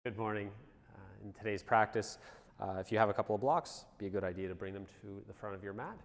Good morning. In today's practice, if you have a couple of blocks, it'd be a good idea to bring them to the front of your mat.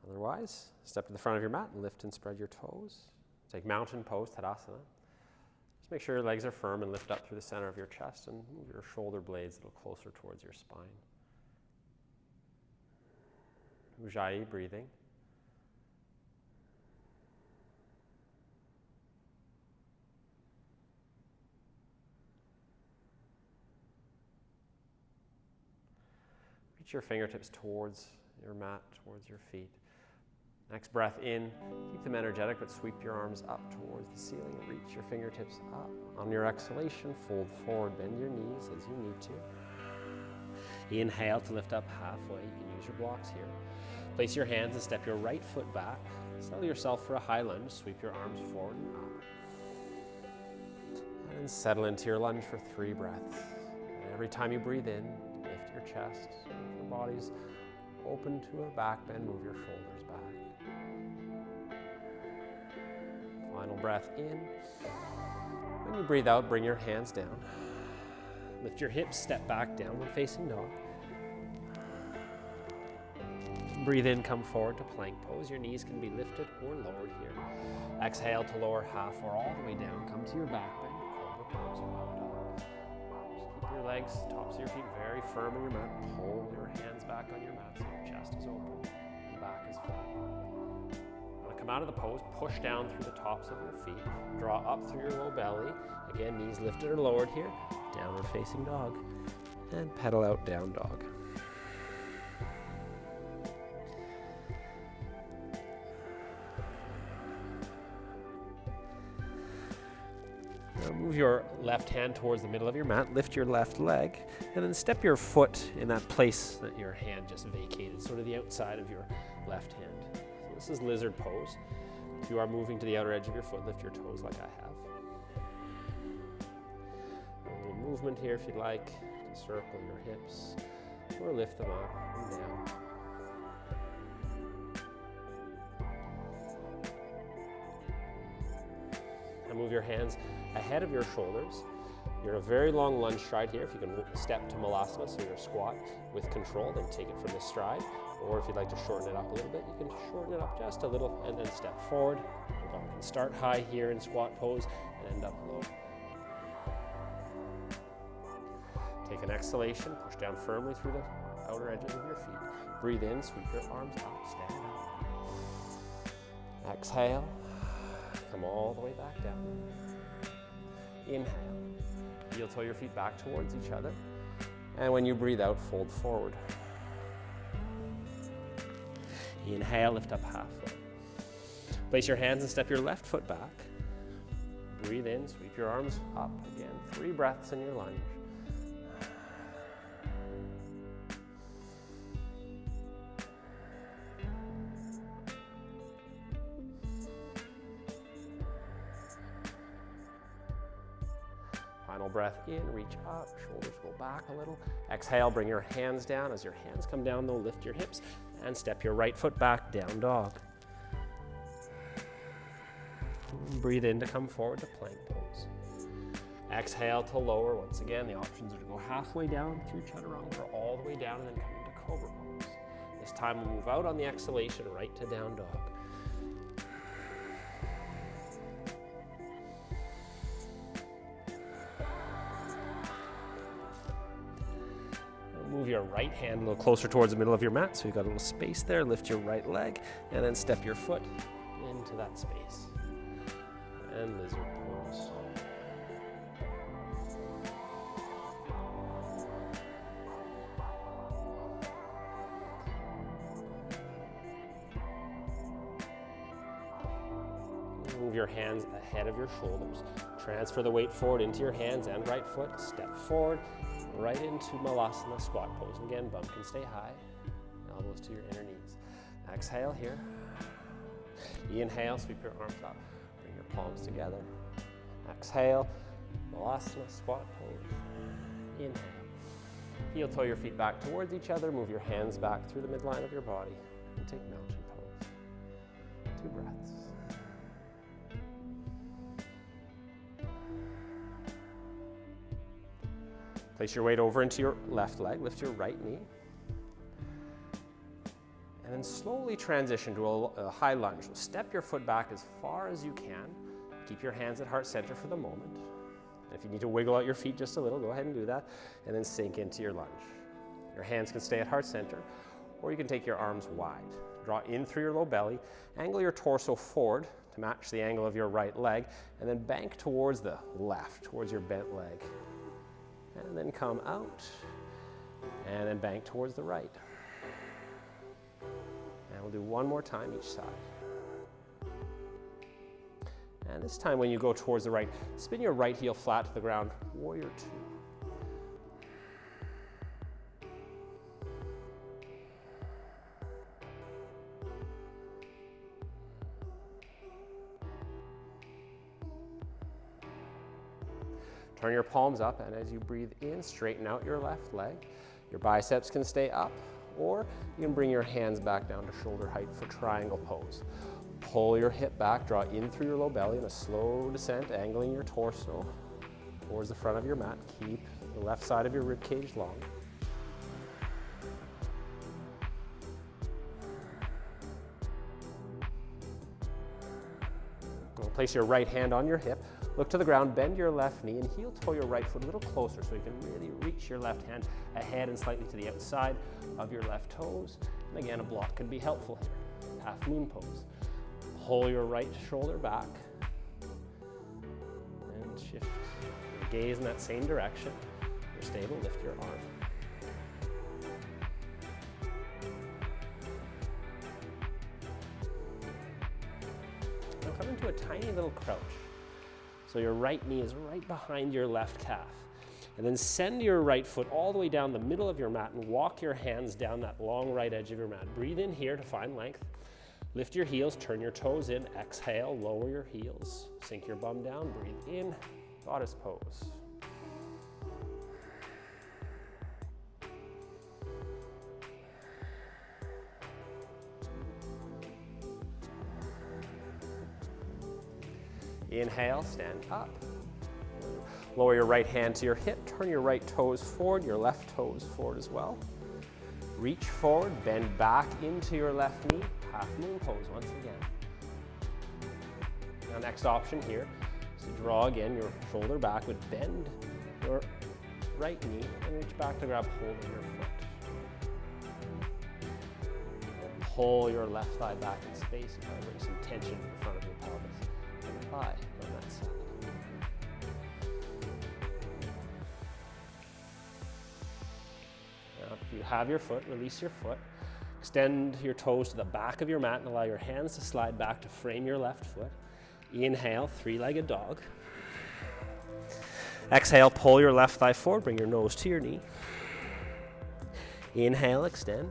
Otherwise, step to the front of your mat and lift and spread your toes. Take mountain pose, Tadasana. Just make sure your legs are firm and lift up through the center of your chest and move your shoulder blades a little closer towards your spine. Ujjayi, breathing. Reach your fingertips towards your mat, towards your feet. Next breath in, keep them energetic, but sweep your arms up towards the ceiling. Reach your fingertips up. On your exhalation, fold forward, bend your knees as you need to. Inhale to lift up halfway. You can use your blocks here. Place your hands and step your right foot back. Settle yourself for a high lunge. Sweep your arms forward and up. And then settle into your lunge for 3 breaths. And every time you breathe in, lift your chest, move your bodies open to a back bend, move your shoulders back. Final breath in. When you breathe out, bring your hands down. Lift your hips, step back, downward facing dog. Breathe in, come forward to plank pose. Your knees can be lifted or lowered here. Exhale to lower half or all the way down. Come to your back bend, cobra pose, round dog. Just keep your legs, tops of your feet very firm in your mat. Pull your hands back on your mat so your chest is open and back is flat. When you come out of the pose, push down through the tops of your feet. Draw up through your low belly. Again, knees lifted or lowered here. Downward facing dog. And pedal out, down dog. Now move your left hand towards the middle of your mat, lift your left leg, and then step your foot in that place that your hand just vacated, sort of the outside of your left hand. So this is lizard pose. If you are moving to the outer edge of your foot, lift your toes like I have. A little movement here if you'd like, to circle your hips, or lift them up and down. And move your hands ahead of your shoulders. You're in a very long lunge stride here. If you can step to Malasana, so your squat with control, then take it from this stride. Or if you'd like to shorten it up a little bit, you can shorten it up just a little and then step forward. You can start high here in squat pose and end up low. Take an exhalation, push down firmly through the outer edges of your feet. Breathe in, sweep your arms up, stand up. Exhale. Come all the way back down. Inhale. Heel toe your feet back towards each other. And when you breathe out, fold forward. Inhale, lift up halfway. Place your hands and step your left foot back. Breathe in, sweep your arms up again. 3 breaths in your lunge. Final breath in, reach up, shoulders go back a little. Exhale, bring your hands down. As your hands come down, though, lift your hips and step your right foot back, down dog. Breathe in to come forward to plank pose. Exhale to lower. Once again, the options are to go halfway down through chaturanga or all the way down and then come into cobra pose. This time we'll move out on the exhalation right to down dog. Move your right hand a little closer towards the middle of your mat, so you've got a little space there. Lift your right leg, and then step your foot into that space. And lizard pose. Move your hands ahead of your shoulders. Transfer the weight forward into your hands and right foot. Step forward. Right into Malasana squat pose. And again, bum can stay high. Elbows to your inner knees. Exhale here. Inhale, sweep your arms up. Bring your palms together. Exhale, Malasana squat pose. Inhale. Heel toe your feet back towards each other. Move your hands back through the midline of your body. And take mountain pose. 2 breaths. Place your weight over into your left leg, lift your right knee. And then slowly transition to a high lunge. So step your foot back as far as you can. Keep your hands at heart center for the moment. And if you need to wiggle out your feet just a little, go ahead and do that. And then sink into your lunge. Your hands can stay at heart center, or you can take your arms wide. Draw in through your low belly, angle your torso forward to match the angle of your right leg, and then bank towards the left, towards your bent leg. And then come out, and then bank towards the right. And we'll do one more time each side. And this time when you go towards the right, spin your right heel flat to the ground, warrior two. Turn your palms up, and as you breathe in, straighten out your left leg. Your biceps can stay up, or you can bring your hands back down to shoulder height for triangle pose. Pull your hip back, draw in through your low belly in a slow descent, angling your torso towards the front of your mat. Keep the left side of your rib cage long. Place your right hand on your hip. Look to the ground, bend your left knee, and heel toe your right foot a little closer so you can really reach your left hand ahead and slightly to the outside of your left toes. And again, a block can be helpful here. Half moon pose. Pull your right shoulder back and shift your gaze in that same direction. You're stable, lift your arm. Now come into a tiny little crouch. So your right knee is right behind your left calf. And then send your right foot all the way down the middle of your mat and walk your hands down that long right edge of your mat. Breathe in here to find length. Lift your heels, turn your toes in. Exhale, lower your heels. Sink your bum down, breathe in, goddess pose. Inhale, stand up. Lower your right hand to your hip, turn your right toes forward, your left toes forward as well. Reach forward, bend back into your left knee, half moon pose once again. Now next option here is to draw again your shoulder back, but bend your right knee and reach back to grab hold of your foot. And pull your left thigh back in space and try to bring some tension to the front of your pelvis and thigh on that side. If you have your foot, release your foot. Extend your toes to the back of your mat and allow your hands to slide back to frame your left foot. Inhale, three-legged dog. Exhale, pull your left thigh forward, bring your nose to your knee. Inhale, extend.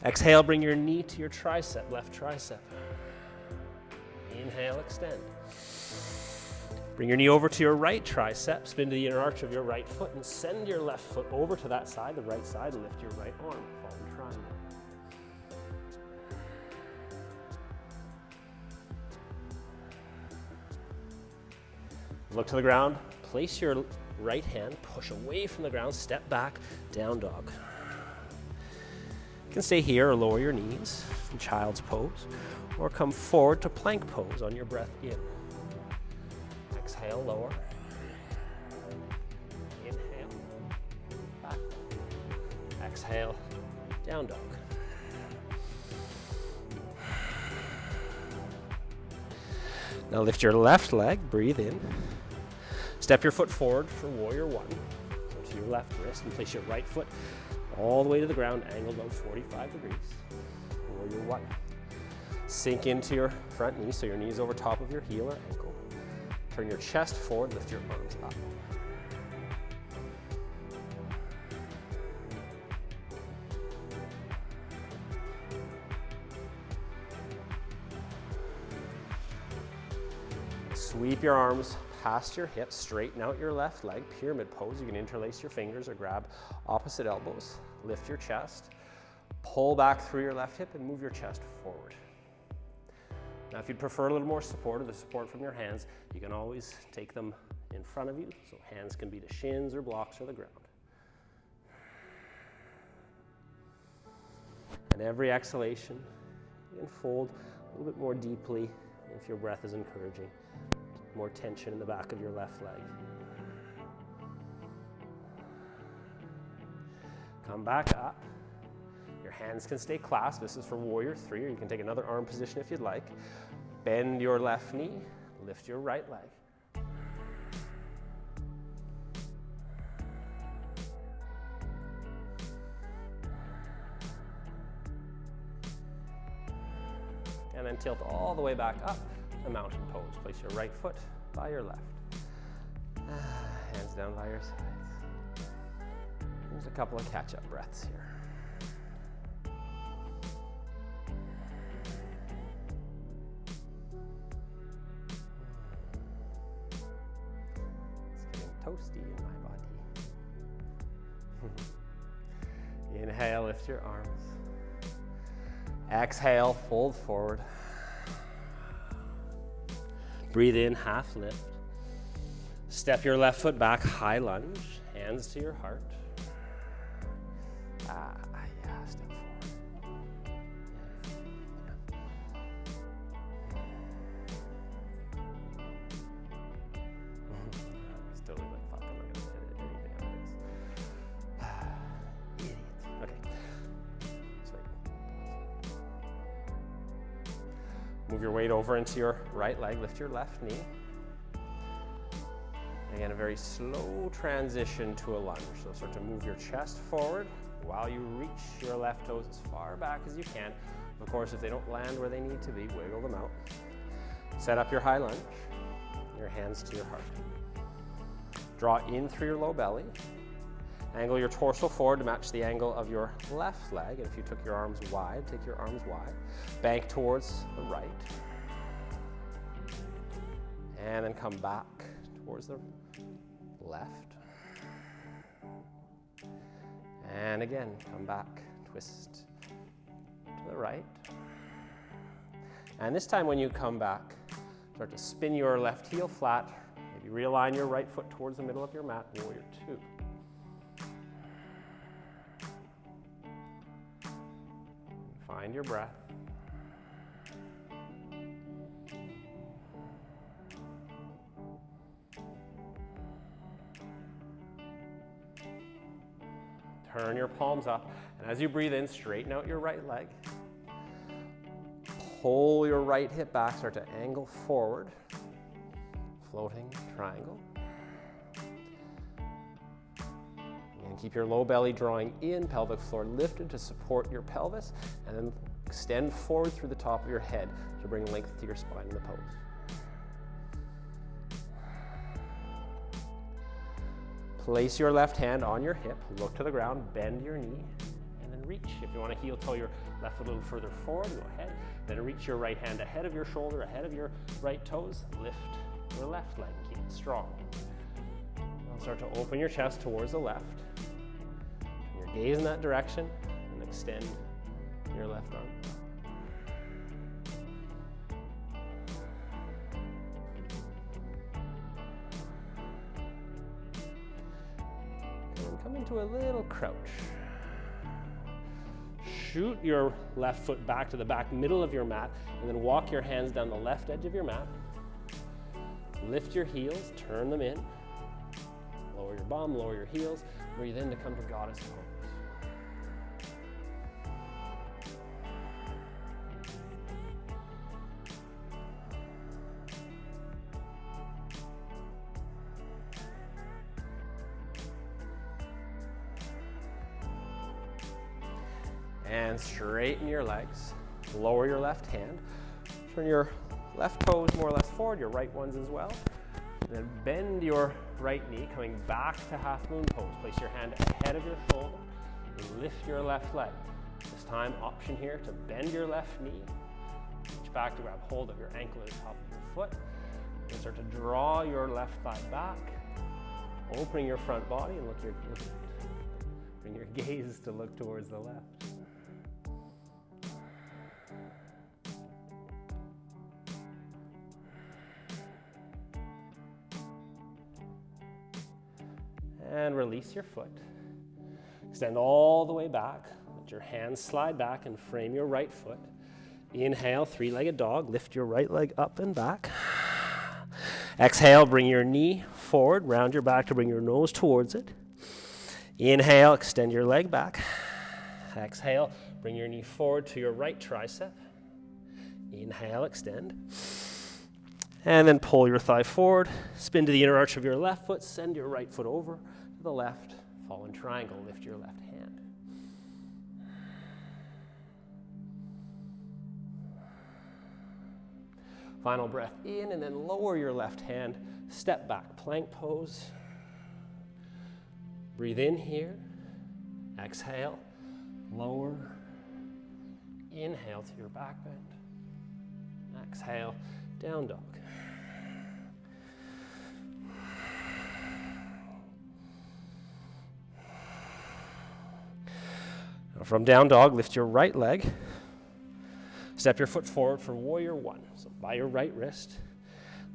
Exhale, bring your knee to your tricep, left tricep. Inhale, extend. Bring your knee over to your right tricep, spin to the inner arch of your right foot, and send your left foot over to that side, the right side, and lift your right arm, fallen triangle. Look to the ground, place your right hand, push away from the ground, step back, down dog. You can stay here or lower your knees from child's pose, or come forward to plank pose on your breath in. Exhale, lower. Inhale, back. Exhale, down dog. Now lift your left leg, breathe in. Step your foot forward for warrior one. Go to your left wrist and place your right foot all the way to the ground, angled about 45 degrees. Warrior one. Sink into your front knee so your knee is over top of your heel or ankle. Turn your chest forward, lift your arms up. Sweep your arms past your hips, straighten out your left leg, pyramid pose. You can interlace your fingers or grab opposite elbows. Lift your chest, pull back through your left hip and move your chest forward. Now if you'd prefer a little more support or the support from your hands, you can always take them in front of you, so hands can be to shins or blocks or the ground. And every exhalation, you can fold a little bit more deeply if your breath is encouraging. More tension in the back of your left leg. Come back up. Your hands can stay clasped. This is for warrior 3, or you can take another arm position if you'd like. Bend your left knee, lift your right leg. And then tilt all the way back up to mountain pose. Place your right foot by your left. Hands down by your sides. There's a couple of catch-up breaths here. It's getting toasty in my body. Inhale, lift your arms. Exhale, fold forward. Breathe in, half lift. Step your left foot back, high lunge, hands to your heart. Yeah, step forward. Still like, fuck, I'm not gonna edit anything out of this. Idiot. Okay. Sweet. Move your weight over into your right leg, lift your left knee. Again, a very slow transition to a lunge. So start to move your chest forward while you reach your left toes as far back as you can. Of course, if they don't land where they need to be, wiggle them out. Set up your high lunge, your hands to your heart. Draw in through your low belly. Angle your torso forward to match the angle of your left leg. And if you took your arms wide, take your arms wide. Bank towards the right. And then come back towards the left. And again, come back, twist to the right. And this time when you come back, start to spin your left heel flat. Maybe realign your right foot towards the middle of your mat, warrior 2. Find your breath. Turn your palms up, and as you breathe in, straighten out your right leg. Pull your right hip back, start to angle forward. Floating triangle. And keep your low belly drawing in, pelvic floor lifted to support your pelvis, and then extend forward through the top of your head to bring length to your spine in the pose. Place your left hand on your hip, look to the ground, bend your knee, and then reach. If you want to heel toe your left foot a little further forward, go ahead. Then reach your right hand ahead of your shoulder, ahead of your right toes. Lift your left leg, keep it strong. Now start to open your chest towards the left. Turn your gaze in that direction, and extend your left arm. Come into a little crouch. Shoot your left foot back to the back middle of your mat, and then walk your hands down the left edge of your mat. Lift your heels, turn them in. Lower your bum, lower your heels. Breathe in to come to goddess pose. And straighten your legs. Lower your left hand. Turn your left toes more or less forward, your right ones as well. And then bend your right knee, coming back to half moon pose. Place your hand ahead of your shoulder. Lift your left leg. This time, option here to bend your left knee. Reach back to grab hold of your ankle at the top of your foot. And start to draw your left thigh back, opening your front body, and bring your gaze to look towards the left. And release your foot. Extend all the way back. Let your hands slide back and frame your right foot. Inhale, three-legged dog. Lift your right leg up and back. Exhale, bring your knee forward. Round your back to bring your nose towards it. Inhale, extend your leg back. Exhale, bring your knee forward to your right tricep. Inhale, extend. And then pull your thigh forward. Spin to the inner arch of your left foot. Send your right foot over to the left. Fall in triangle. Lift your left hand. Final breath in, and then lower your left hand. Step back, plank pose. Breathe in here. Exhale. Lower. Inhale to your back bend. Exhale, down dog. Now from down dog, lift your right leg. Step your foot forward for warrior one. So by your right wrist,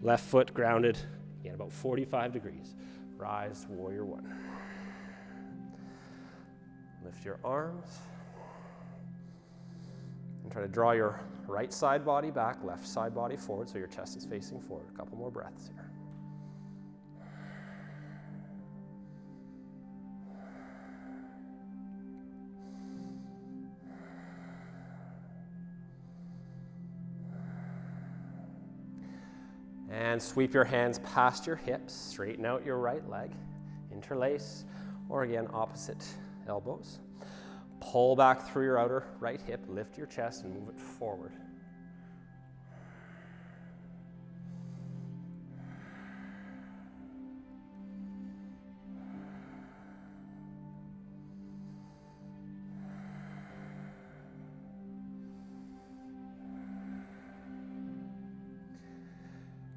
left foot grounded, again about 45 degrees. Rise, warrior one. Lift your arms. And try to draw your right side body back, left side body forward, so your chest is facing forward. A couple more breaths here. And sweep your hands past your hips, straighten out your right leg, interlace, or again, opposite elbows. Pull back through your outer right hip, lift your chest and move it forward.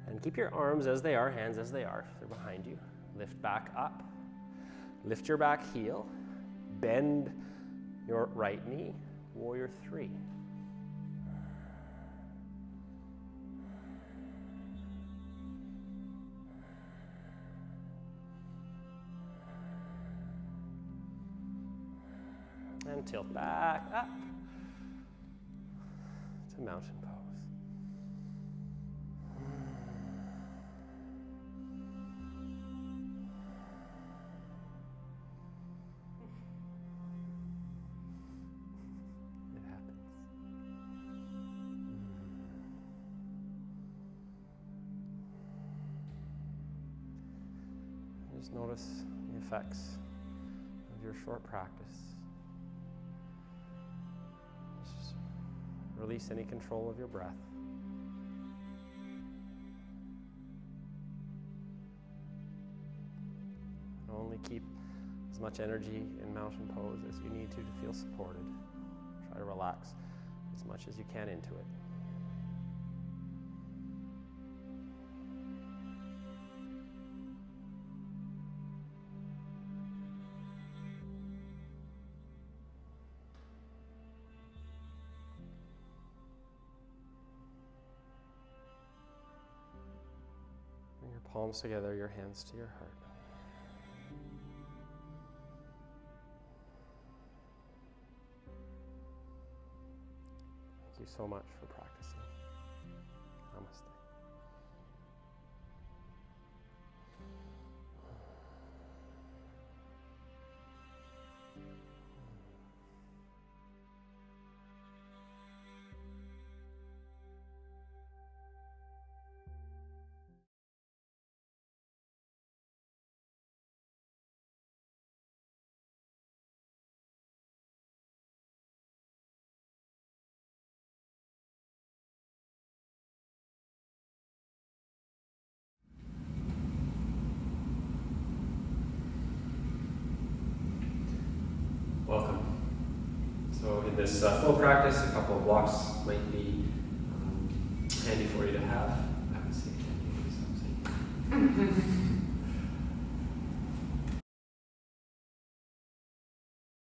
And keep your arms as they are, hands as they are. They're behind you. Lift back up. Lift your back heel. Bend your right knee, warrior three. And tilt back up to mountain pose. Just notice the effects of your short practice. Just release any control of your breath. And only keep as much energy in mountain pose as you need to feel supported. Try to relax as much as you can into it. Palms together, your hands to your heart. Thank you so much for practicing. Namaste. Welcome. So in this flow practice, a couple of blocks might be handy for you to have. I haven't seen it.